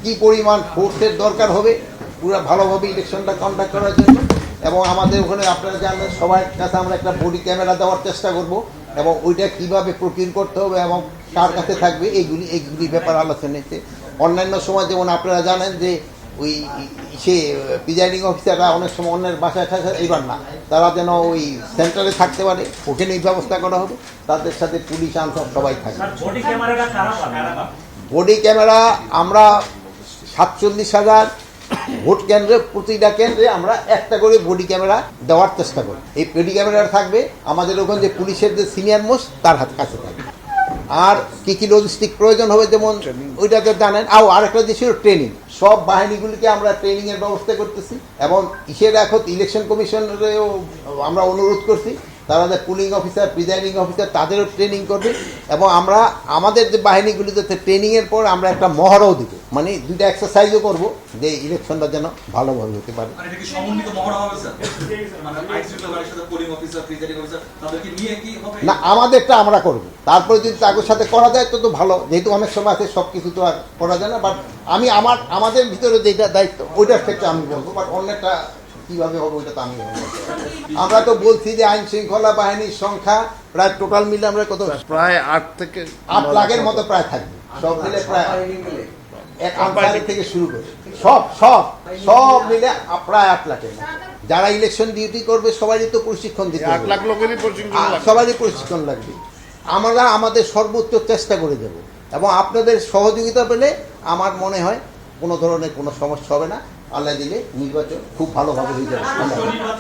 কি পরিমাণ ফোর্সের দরকার হবে পুরো ভালোভাবে ইলেকশনটা কন্ডাক্ট করার জন্য। এবং আমাদের ওখানে আপনারা জানেন সবার কাছে আমরা একটা বডি ক্যামেরা দেওয়ার চেষ্টা করব এবং ওইটা কীভাবে প্রকিউর করতে হবে এবং কার কাছে থাকবে এইগুলি ব্যাপার আলোচনা হয়েছে। অন্যান্য সময় যেমন আপনারা জানেন যে ওই সে প্রিজাইডিং অফিসাররা অনেক সময় অন্যের বাসায় থাকে, এইবার না, তারা যেন ওই সেন্টারে থাকতে পারে, ওখানেই ব্যবস্থা করা হবে। তাদের সাথে পুলিশ আনসার সবাই থাকবে। বডি ক্যামেরা আমরা 47,000 ভোট কেন্দ্রে, প্রতিটা কেন্দ্রে আমরা একটা করে বডি ক্যামেরা দেওয়ার চেষ্টা করি। এই বডি ক্যামেরা থাকবে আমাদের ওখানে যে পুলিশের যে সিনিয়র মোস্ট তার কাছে থাকবে। আর কি কি লজিস্টিক প্রয়োজন হবে যেমন ওইটা তো জানেন। আরেকটা যে ছিল ট্রেনিং, সব বাহিনীগুলিকে আমরা ট্রেনিংয়ের ব্যবস্থা করতেছি এবং এখন ইলেকশন কমিশনেরও আমরা অনুরোধ করছি তারা যে পুলিং অফিসার, প্রিজাইডিং অফিসার তাদেরও ট্রেনিং করবে এবং আমরা আমাদের যে বাহিনীগুলিতে ট্রেনিংয়ের পর আমরা একটা মহড়াও দিব, মানে দুইটা এক্সারসাইজও করব যে ইলেকশনটা যেন ভালোভাবে হতে পারে। না, আমাদেরটা আমরা করব, তারপরে যদি তাদের সাথে করা যায় তো ভালো, যেহেতু অনেক সময় আছে সব কিছু তো আর করা যায় না। বাট আমি আমাদের ভিতরে যেটা দায়িত্ব ওইটার ক্ষেত্রে আমি বলবো, বাট অন্যটা কিভাবে হবে ওইটা তো আমি বলবো। আমরা তো বলছি যে আইন শৃঙ্খলা বাহিনীর সংখ্যা প্রায় টোটাল মিলে আমরা কত প্রায় 8 থেকে 8 লাখের মতো প্রায় থাকবে, সব মিলে প্রায় এক আনসারি থেকে শুরু করে সব মিলে প্রায় 8 লাখের মতো। যারা ইলেকশন ডিউটি করবে সবারই তো প্রশিক্ষণ দিতে হবে, 8 লাখ লোকেরই প্রশিক্ষণ লাগবে, সবারই প্রশিক্ষণ লাগবে। আমরা আমাদের সর্বোচ্চ চেষ্টা করে দেব এবং আপনাদের সহযোগিতা পেলে আমার মনে হয় কোনো ধরনের কোনো সমস্যা হবে না। আল্লাহ দিলে নির্বাচন খুব ভালোভাবে হয়ে যাবে।